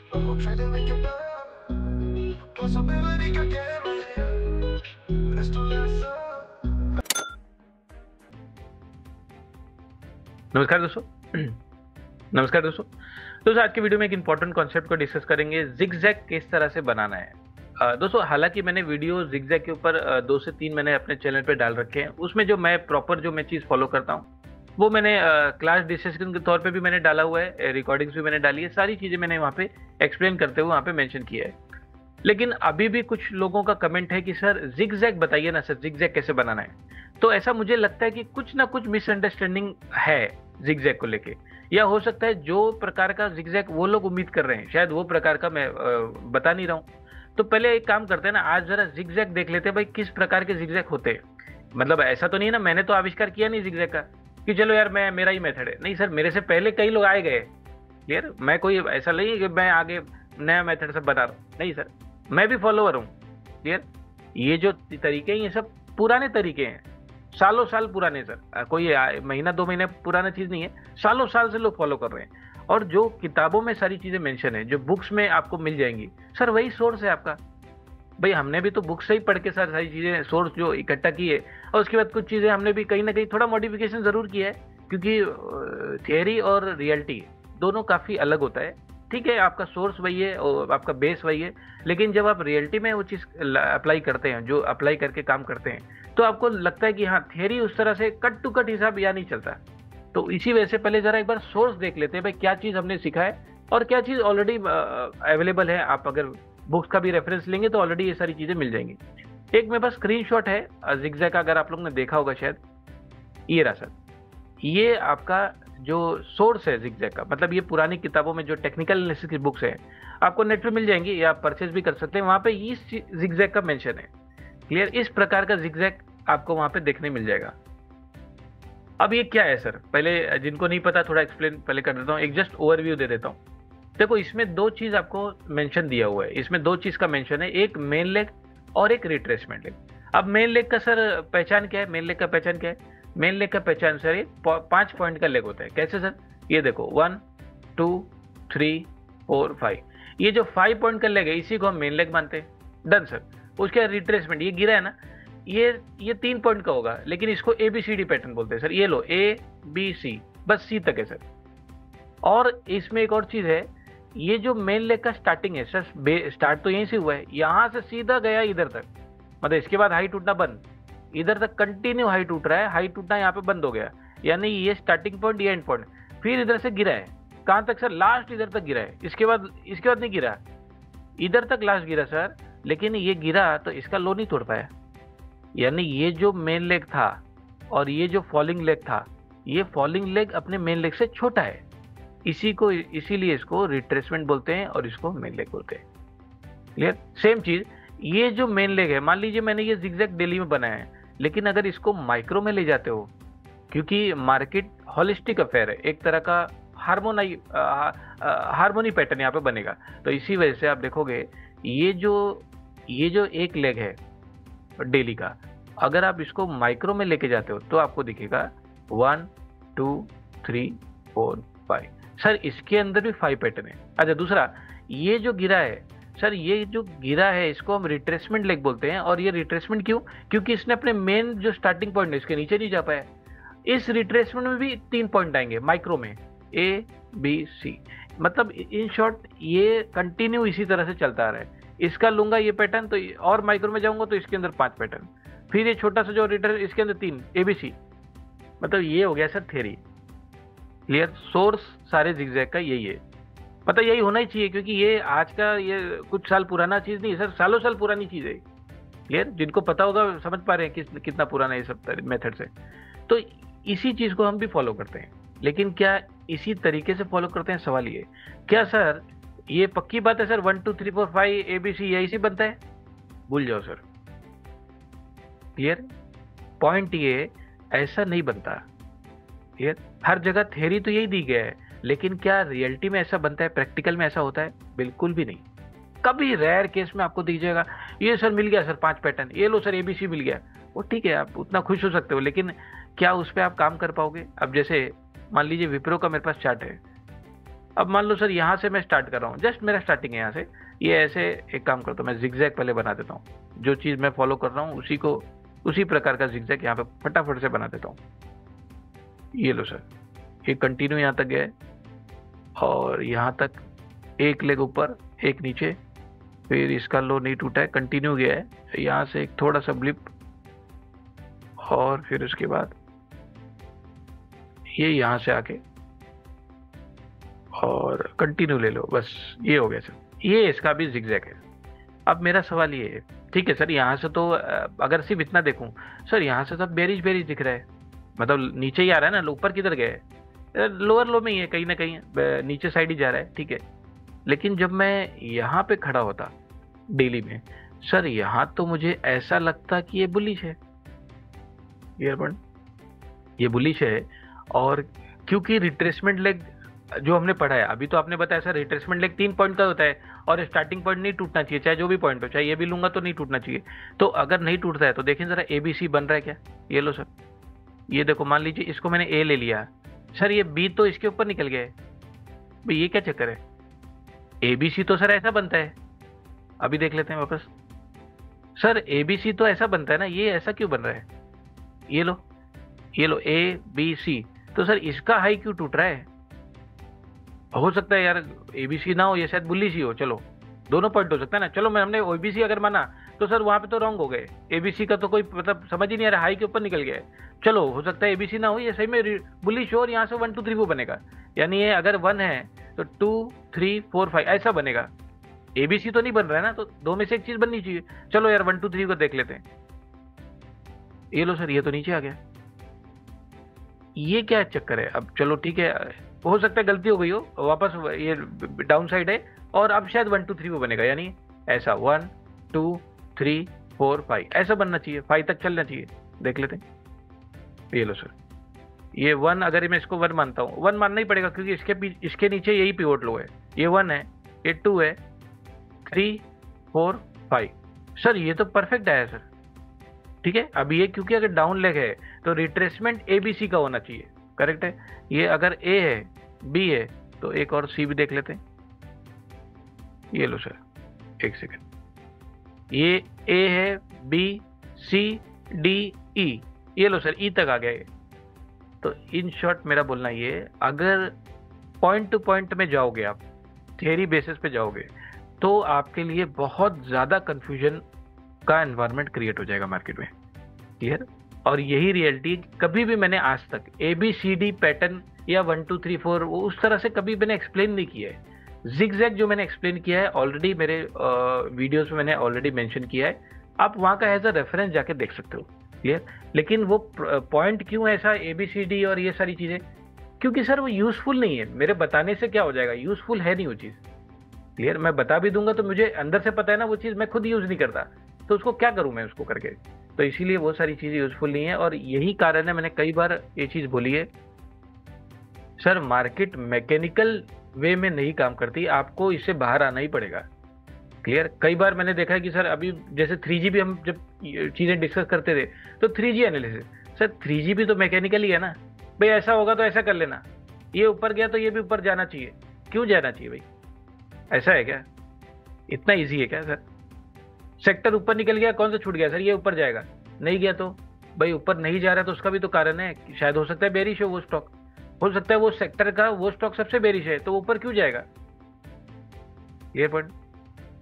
नमस्कार दोस्तों। नमस्कार दोस्तों। आज के वीडियो में एक इंपॉर्टेंट कॉन्सेप्ट को डिस्कस करेंगे, जिगजैग किस तरह से बनाना है। दोस्तों, हालांकि मैंने वीडियो जिगजैग के ऊपर 2 से 3 मैंने अपने चैनल पे डाल रखे हैं। उसमें जो मैं प्रॉपर जो मैं चीज़ फॉलो करता हूँ वो मैंने क्लास डिस्कशन के तौर पे भी मैंने डाला हुआ है, रिकॉर्डिंग्स भी मैंने डाली है, सारी चीज़ें मैंने वहाँ पे एक्सप्लेन करते हुए वहाँ पे मेंशन किया है। लेकिन अभी भी कुछ लोगों का कमेंट है कि सर जिगजैग बताइए ना, सर जिगजैग कैसे बनाना है। तो ऐसा मुझे लगता है कि कुछ ना कुछ मिसअंडरस्टैंडिंग है जिगजैग को लेके, या हो सकता है जो प्रकार का जिगजैग वो लोग उम्मीद कर रहे हैं शायद वो प्रकार का मैं बता नहीं रहा हूँ। तो पहले एक काम करते हैं ना, आज जरा जिगजैग देख लेते हैं भाई किस प्रकार के जिगजैग होते हैं। मतलब ऐसा तो नहीं ना मैंने तो आविष्कार किया नहीं जिगजैग का कि चलो यार मैं मेरा ही मेथड है। नहीं सर, मेरे से पहले कई लोग आए गए। क्लियर? मैं कोई ऐसा नहीं कि मैं आगे नया मेथड सब बता रहा हूँ, नहीं सर, मैं भी फॉलोअर हूँ। क्लियर? ये जो तरीके हैं ये सब पुराने तरीके हैं, सालों साल पुराने सर, कोई महीना 2 महीने पुराना चीज नहीं है, सालों साल से लोग फॉलो कर रहे हैं। और जो किताबों में सारी चीजें मेंशन है, जो बुक्स में आपको मिल जाएंगी सर, वही सोर्स है आपका। भाई हमने भी तो बुक से ही पढ़ के सारी चीजें सोर्स जो इकट्ठा की है, और उसके बाद कुछ चीजें हमने भी कहीं ना कहीं थोड़ा मॉडिफिकेशन जरूर किया है, क्योंकि थियरी और रियलिटी दोनों काफी अलग होता है। ठीक है, आपका सोर्स वही है और आपका बेस वही है, लेकिन जब आप रियलिटी में वो चीज अप्लाई करते हैं, जो अप्लाई करके काम करते हैं, तो आपको लगता है कि हाँ, थियरी उस तरह से कट टू कट हिसाब या नहीं चलता। तो इसी वजह से पहले जरा एक बार सोर्स देख लेते हैं भाई क्या चीज हमने सीखा है और क्या चीज ऑलरेडी अवेलेबल है। आप अगर बुक्स का भी रेफरेंस लेंगे तो ऑलरेडी ये सारी चीजें मिल जाएंगी। एक मेरे पास स्क्रीनशॉट है जिगजैग का, अगर आप लोगों ने देखा होगा शायद, ये रहा सर। ये आपका जो सोर्स है जिगजैग का, मतलब ये पुरानी किताबों में जो टेक्निकल एनालिसिस की बुक्स है आपको नेट पे मिल जाएंगी, या आप परचेज भी कर सकते हैं। वहां पे इस जिगजैग का मेंशन है। क्लियर? इस प्रकार का जिगजैग आपको वहां पे देखने मिल जाएगा। अब ये क्या है सर, पहले जिनको नहीं पता थोड़ा एक्सप्लेन पहले कर देता हूँ, एक जस्ट ओवरव्यू दे देता हूँ। देखो, इसमें 2 चीज आपको मेंशन दिया हुआ है, इसमें 2 चीज का मेंशन है, एक मेन लेग और एक रिट्रेसमेंट लेग। अब मेन लेग का सर पहचान क्या है? मेन लेग का पहचान क्या है? मेन लेग का पहचान सर ये 5 पॉइंट का लेग होता है। कैसे सर? ये देखो 1 2 3 4 5, ये जो 5 पॉइंट का लेग है इसी को हम मेन लेग मानते हैं। Done sir. उसके रिट्रेसमेंट, ये गिरा है ना, ये 3 पॉइंट का होगा, लेकिन इसको ABCD पैटर्न बोलते हैं सर। ये लो ABC, बस C तक है सर। और इसमें एक और चीज है, ये जो मेन लेग का स्टार्टिंग है सर, स्टार्ट तो यहीं से हुआ है, यहां से सीधा गया इधर तक, मतलब इसके बाद हाई टूटना बंद, इधर तक कंटिन्यू हाई टूट रहा है, हाई टूटना यहाँ पे बंद हो गया, यानी ये स्टार्टिंग पॉइंट, ये एंड पॉइंट। फिर इधर से गिरा है, कहां तक सर? लास्ट इधर तक गिरा है। इसके बाद नहीं गिरा, इधर तक लास्ट गिरा सर, लेकिन ये गिरा तो इसका लो नहीं तोड़ पाया। यानी ये जो मेन लेग था और ये जो फॉलिंग लेग था, ये फॉलिंग लेग अपने मेन लेग से छोटा है, इसीलिए इसको रिट्रेसमेंट बोलते हैं और इसको मेन लेग बोलते हैं। क्लियर? सेम चीज, ये जो मेन लेग है, मान लीजिए मैंने ये जिगजैग डेली में बनाया है, लेकिन अगर इसको माइक्रो में ले जाते हो, क्योंकि मार्केट होलिस्टिक अफेयर है, एक तरह का हार्मोनी पैटर्न यहाँ पे बनेगा, तो इसी वजह से आप देखोगे ये जो एक लेग है डेली का, अगर आप इसको माइक्रो में लेके जाते हो तो आपको दिखेगा 1 2 3 4 5 सर, इसके अंदर भी 5 पैटर्न है। अच्छा, दूसरा ये जो गिरा है सर, ये जो गिरा है इसको हम रिट्रेसमेंट लेग बोलते हैं। और ये रिट्रेसमेंट क्यों? क्योंकि इसने अपने मेन जो स्टार्टिंग पॉइंट है इसके नीचे नहीं जा पाया। इस रिट्रेसमेंट में भी 3 पॉइंट आएंगे माइक्रो में, ABC, मतलब इन शॉर्ट ये कंटिन्यू इसी तरह से चलता आ रहा है। इसका लूंगा ये पैटर्न तो, और माइक्रो में जाऊंगा तो इसके अंदर 5 पैटर्न, फिर ये छोटा सा जो रिट्रेस इसके अंदर 3 ABC, मतलब ये हो गया सर थियरी। क्लियर? सोर्स सारे जिगजैग का यही है, पता यही होना ही चाहिए, क्योंकि ये आज का, ये कुछ साल पुराना चीज नहीं है सर, सालों साल पुरानी चीज है। क्लियर? जिनको पता होगा समझ पा रहे हैं कितना पुराना है ये सब मेथड से। तो इसी चीज को हम भी फॉलो करते हैं, लेकिन क्या इसी तरीके से फॉलो करते हैं? सवाल ये, क्या सर ये पक्की बात है सर 1 2 3 4 5 ABC यही से बनता है? भूल जाओ सर। क्लियर? पॉइंट ये, ऐसा नहीं बनता। क्लियर? हर जगह थ्योरी तो यही दी गया है, लेकिन क्या रियलिटी में ऐसा बनता है? प्रैक्टिकल में ऐसा होता है? बिल्कुल भी नहीं। कभी रेयर केस में आपको दीजिएगा ये सर मिल गया सर 5 पैटर्न, ये लो सर ABC मिल गया, वो ठीक है, आप उतना खुश हो सकते हो, लेकिन क्या उस पर आप काम कर पाओगे? अब जैसे मान लीजिए विप्रो का मेरे पास चार्ट है, अब मान लो सर यहाँ से मैं स्टार्ट कर रहा हूँ, जस्ट मेरा स्टार्टिंग है यहाँ से, ये ऐसे एक काम करता हूँ मैं, जिगजैग पहले बना देता हूँ, जो चीज़ मैं फॉलो कर रहा हूँ उसी प्रकार का जिगजैग यहाँ पे फटाफट से बना देता हूँ। ये लो सर, ये कंटिन्यू यहाँ तक गया है, और यहाँ तक एक लेग ऊपर एक नीचे, फिर इसका लो नहीं टूटा है, कंटिन्यू गया है, यहाँ से एक थोड़ा सा ब्लिप, और फिर उसके बाद ये यहाँ से आके और कंटिन्यू ले लो, बस ये हो गया सर, ये इसका भी जिगजैग है। अब मेरा सवाल ये है, ठीक है सर, यहाँ से तो अगर सिर्फ इतना देखूं सर, यहाँ से सब बेरिश बेरिश दिख रहा है, मतलब नीचे ही आ रहा है ना, ऊपर किधर गया है, लोअर लो में ही है, कहीं ना कहीं नीचे साइड ही जा रहा है, ठीक है। लेकिन जब मैं यहाँ पे खड़ा होता डेली में सर, यहाँ तो मुझे ऐसा लगता कि ये बुलिश है, ये बुलिश है। और क्योंकि रिट्रेसमेंट लेग जो हमने पढ़ा है अभी, तो आपने बताया सर रिट्रेसमेंट लेग 3 पॉइंट का होता है, और स्टार्टिंग पॉइंट नहीं टूटना चाहिए, चाहे जो भी पॉइंट हो, चाहे ये भी लूंगा तो नहीं टूटना चाहिए। तो अगर नहीं टूटता है तो देखें जरा ABC बन रहा है क्या, ये लो सर, ये देखो, मान लीजिए इसको मैंने A ले लिया सर, ये B तो इसके ऊपर निकल गया है, भाई ये क्या चक्कर है, ABC तो सर ऐसा बनता है, अभी देख लेते हैं वापस, सर ABC तो ऐसा बनता है ना, ये ऐसा क्यों बन रहा है, ये लो ABC, तो सर इसका हाई क्यों टूट रहा है, हो सकता है यार ABC ना हो, ये शायद बुलिश ही हो, चलो दोनों पॉइंट हो सकता है ना, चलो मैं हमने OBC अगर माना तो सर वहां पे तो रॉन्ग हो गए, ABC का तो कोई मतलब समझ ही नहीं आ रहा, हाई के ऊपर निकल गया है, चलो हो सकता है ABC ना हो, ये सही में बुलिश हो, और यहाँ से 1 2 3 4 बनेगा, यानी ये अगर 1 है तो 2 3 4 5 ऐसा बनेगा, ABC तो नहीं बन रहा है ना, तो दो में से एक चीज बननी चाहिए। चलो यार 1 2 3 को देख लेते हैं, ये लो सर, ये तो नीचे आ गया, ये क्या चक्कर है, अब चलो ठीक है, हो सकता है गलती हो गई हो, वापस ये डाउन साइड है, और अब शायद 1 2 3 वो बनेगा, यानी ऐसा 1 2 3 4 5 ऐसा बनना चाहिए, 5 तक चलना चाहिए, देख लेते हैं, ये लो सर, ये 1, अगर मैं इसको 1 मानता हूँ, 1 मानना ही पड़ेगा क्योंकि इसके नीचे यही पिवोट लो है, ये 1 है, ये 2 है, 3 4 5, सर ये तो परफेक्ट आया सर, ठीक है। अब ये क्योंकि अगर डाउन लेग है तो रिट्रेसमेंट ABC का होना चाहिए, करेक्ट है, ये अगर A है B है तो एक और C भी देख लेते हैं, ये लो सर, एक सेकंड, ये A है B C D E, ये लो सर E तक आ गया है। तो इन शॉर्ट मेरा बोलना ये, अगर पॉइंट टू पॉइंट में जाओगे आप, थियरी बेसिस पे जाओगे, तो आपके लिए बहुत ज्यादा कंफ्यूजन का एनवायरनमेंट क्रिएट हो जाएगा मार्केट में, क्लियर। और यही रियलिटी कभी भी मैंने आज तक ABCD पैटर्न या 1 2 3 4 वो उस तरह से कभी मैंने एक्सप्लेन नहीं किया है। जिगजैग जो मैंने एक्सप्लेन किया है ऑलरेडी मेरे वीडियोस में मैंने ऑलरेडी मेंशन किया है, आप वहां का एज अ रेफरेंस जाके देख सकते हो, क्लियर। लेकिन वो पॉइंट क्यों ऐसा ABCD और ये सारी चीजें, क्योंकि सर वो यूजफुल नहीं है, मेरे बताने से क्या हो जाएगा, यूजफुल है नहीं वो चीज, क्लियर। मैं बता भी दूंगा तो मुझे अंदर से पता है ना वो चीज मैं खुद यूज नहीं करता, तो उसको क्या करूं मैं उसको करके, तो इसीलिए वो सारी चीजें यूजफुल नहीं है। और यही कारण है मैंने कई बार ये चीज बोली है, सर मार्केट मैकेनिकल वे में नहीं काम करती, आपको इससे बाहर आना ही पड़ेगा, क्लियर। कई बार मैंने देखा है कि सर अभी जैसे 3G भी हम जब चीजें डिस्कस करते थे तो 3G एनालिसिस, सर 3G भी तो मैकेनिकल ही है ना, भाई ऐसा होगा तो ऐसा कर लेना, ये ऊपर गया तो ये भी ऊपर जाना चाहिए, क्यों जाना चाहिए भाई, ऐसा है क्या, इतना इजी है क्या सर। सेक्टर ऊपर निकल गया, कौन सा छूट गया सर, ये ऊपर जाएगा, नहीं गया तो भाई ऊपर नहीं जा रहा, तो उसका भी तो कारण है, शायद हो सकता है बेरिश हो वो स्टॉक, हो सकता है वो सेक्टर का वो स्टॉक सबसे बेरिश है, तो ऊपर क्यों जाएगा, ये पॉइंट।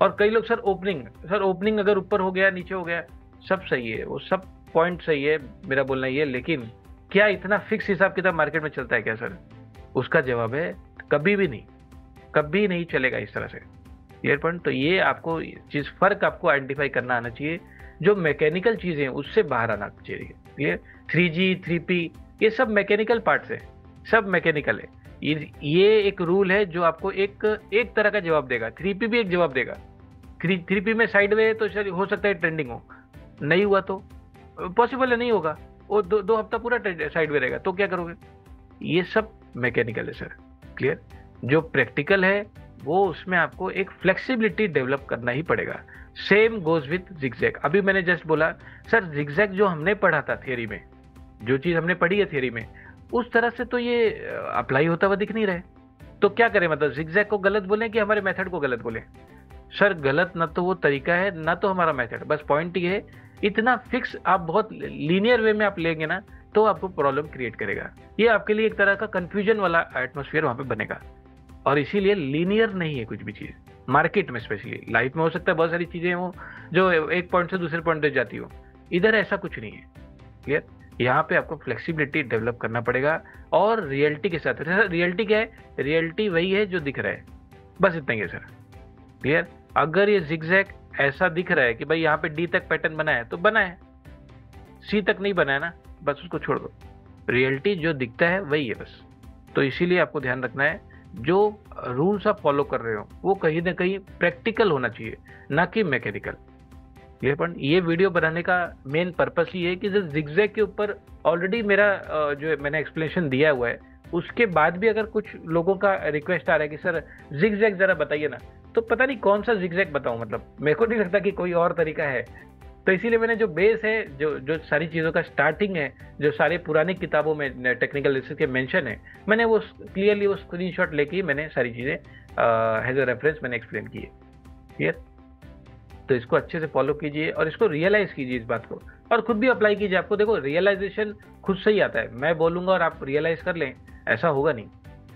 और कई लोग सर ओपनिंग अगर ऊपर हो गया नीचे हो गया सब सही है, वो सब पॉइंट सही है, मेरा बोलना ये, लेकिन क्या इतना फिक्स हिसाब किताब मार्केट में चलता है क्या सर, उसका जवाब है कभी भी नहीं, कभी नहीं चलेगा इस तरह से, क्लियर पॉइंट। तो ये आपको चीज फर्क आपको आइडेंटिफाई करना आना चाहिए, जो मैकेनिकल चीजें उससे बाहर आना चाहिए, क्लियर। 3G 3P ये सब मैकेनिकल पार्ट्स है, सब मैकेनिकल है, ये एक रूल है जो आपको एक तरह का जवाब देगा, 3P भी एक जवाब देगा, 3P में साइड वे तो हो सकता है ट्रेंडिंग हो, नहीं हुआ तो पॉसिबल है, नहीं होगा वो दो हफ्ता पूरा साइड वे रहेगा, तो क्या करोगे, ये सब मैकेनिकल है सर, क्लियर। जो प्रैक्टिकल है वो उसमें आपको एक फ्लेक्सिबिलिटी डेवलप करना ही पड़ेगा। सेम गोज विथ जिगजैग, अभी मैंने जस्ट बोला सर जिगजैग जो हमने पढ़ा था थियरी में, जो चीज हमने पढ़ी है थियरी में, उस तरह से तो ये अप्लाई होता हुआ दिख नहीं रहा है, तो क्या करें, मतलब जिगजैग को गलत बोलें कि हमारे मेथड को गलत बोलें? सर गलत ना तो वो तरीका है ना तो हमारा मेथड, बस पॉइंट ये है, इतना फिक्स आप बहुत लीनियर वे में आप लेंगे ना तो आपको प्रॉब्लम क्रिएट करेगा। ये आपके लिए एक तरह का कंफ्यूजन वाला एटमोसफियर वहां पे बनेगा, और इसीलिए लीनियर नहीं है कुछ भी चीज मार्केट में, स्पेशली लाइफ में हो सकता है बहुत सारी चीजें हो जो एक पॉइंट से दूसरे पॉइंट तक जाती हो, इधर ऐसा कुछ नहीं है। क्लियर? यहाँ पे आपको फ्लेक्सिबिलिटी डेवलप करना पड़ेगा और रियलिटी के साथ। रियलिटी क्या है? रियलिटी वही है जो दिख रहा है, बस इतना ही है सर। क्लियर? अगर ये जिगजैग ऐसा दिख रहा है कि भाई यहाँ पे डी तक पैटर्न बना है तो बना है, सी तक नहीं बना है ना, बस उसको छोड़ दो। रियलिटी जो दिखता है वही है बस। तो इसीलिए आपको ध्यान रखना है, जो रूल्स आप फॉलो कर रहे हो वो कहीं ना कहीं प्रैक्टिकल होना चाहिए, ना कि मैकेनिकल। ये पॉइंट, ये वीडियो बनाने का मेन पर्पस ही है कि जो जिगजैग के ऊपर ऑलरेडी मेरा जो मैंने एक्सप्लेनेशन दिया हुआ है, उसके बाद भी अगर कुछ लोगों का रिक्वेस्ट आ रहा है कि सर जिगजैग जरा बताइए ना, तो पता नहीं कौन सा जिगजैग बताऊं, मतलब मेरे को नहीं लगता कि कोई और तरीका है। तो इसीलिए मैंने जो बेस है, जो जो सारी चीज़ों का स्टार्टिंग है, जो सारे पुरानी किताबों में टेक्निकल रिसर्च के मेंशन है, मैंने वो क्लियरली वो स्क्रीनशॉट लेके ही मैंने सारी चीज़ें एज अ रेफरेंस मैंने एक्सप्लेन की है। क्लियर? तो इसको अच्छे से फॉलो कीजिए और इसको रियलाइज कीजिए इस बात को, और खुद भी अप्लाई कीजिए। आपको देखो रियलाइजेशन खुद से ही आता है, मैं बोलूंगा और आप रियलाइज कर लें, ऐसा होगा नहीं।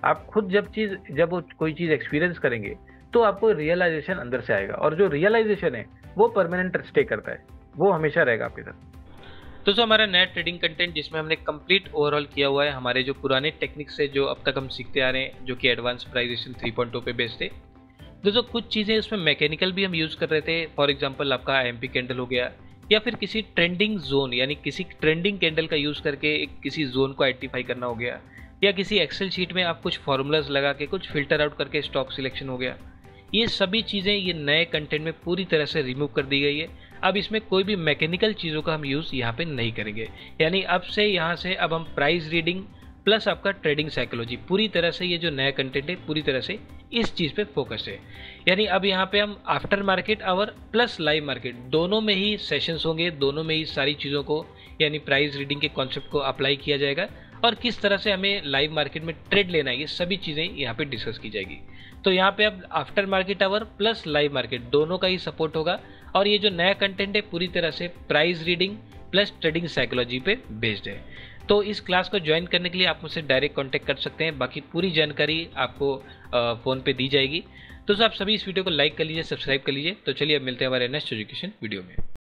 आप खुद जब वो कोई चीज़ एक्सपीरियंस करेंगे तो आपको रियलाइजेशन अंदर से आएगा, और जो रियलाइजेशन है वो परमानेंट स्टे करता है, वो हमेशा रहेगा आपके साथ। तो हमारा नया ट्रेडिंग कंटेंट जिसमें हमने कंप्लीट ओवरऑल किया हुआ है हमारे जो पुराने टेक्निक्स है जो अब तक हम सीखते आ रहे हैं, जो कि एडवांस प्राइजेशन 3.0 पे बेस्ड थे। दोस्तों कुछ चीज़ें उसमें मैकेनिकल भी हम यूज़ कर रहे थे, फॉर एग्जांपल आपका IMP कैंडल हो गया, या फिर किसी ट्रेंडिंग जोन यानी किसी ट्रेंडिंग कैंडल का यूज़ करके किसी जोन को आइडेंटिफाई करना हो गया, या किसी एक्सेल शीट में आप कुछ फॉर्मूलाज लगा के कुछ फिल्टर आउट करके स्टॉक सिलेक्शन हो गया। ये सभी चीज़ें ये नए कंटेंट में पूरी तरह से रिमूव कर दी गई है। अब इसमें कोई भी मैकेनिकल चीज़ों का हम यूज़ यहाँ पे नहीं करेंगे, यानी अब से यहाँ से अब हम प्राइस रीडिंग प्लस आपका ट्रेडिंग साइकोलॉजी, पूरी तरह से ये जो नया कंटेंट है पूरी तरह से इस चीज़ पे फोकस है। यानी अब यहाँ पे हम after market hour plus live market दोनों में ही सेशंस होंगे, दोनों में ही सारी चीज़ों को यानी प्राइस रीडिंग के कॉन्सेप्ट को अप्लाई किया जाएगा, और किस तरह से हमें लाइव मार्केट में ट्रेड लेना है ये सभी चीज़ें यहाँ पे डिस्कस की जाएगी। तो यहाँ पे अब after market hour plus live market दोनों का ही सपोर्ट होगा, और ये जो नया कंटेंट है पूरी तरह से price reading plus trading psychology पे बेस्ड है। तो इस क्लास को ज्वाइन करने के लिए आप मुझसे डायरेक्ट कांटेक्ट कर सकते हैं, बाकी पूरी जानकारी आपको फ़ोन पे दी जाएगी। तो आप सभी इस वीडियो को लाइक कर लीजिए, सब्सक्राइब कर लीजिए। तो चलिए अब मिलते हैं हमारे नेक्स्ट एजुकेशन वीडियो में।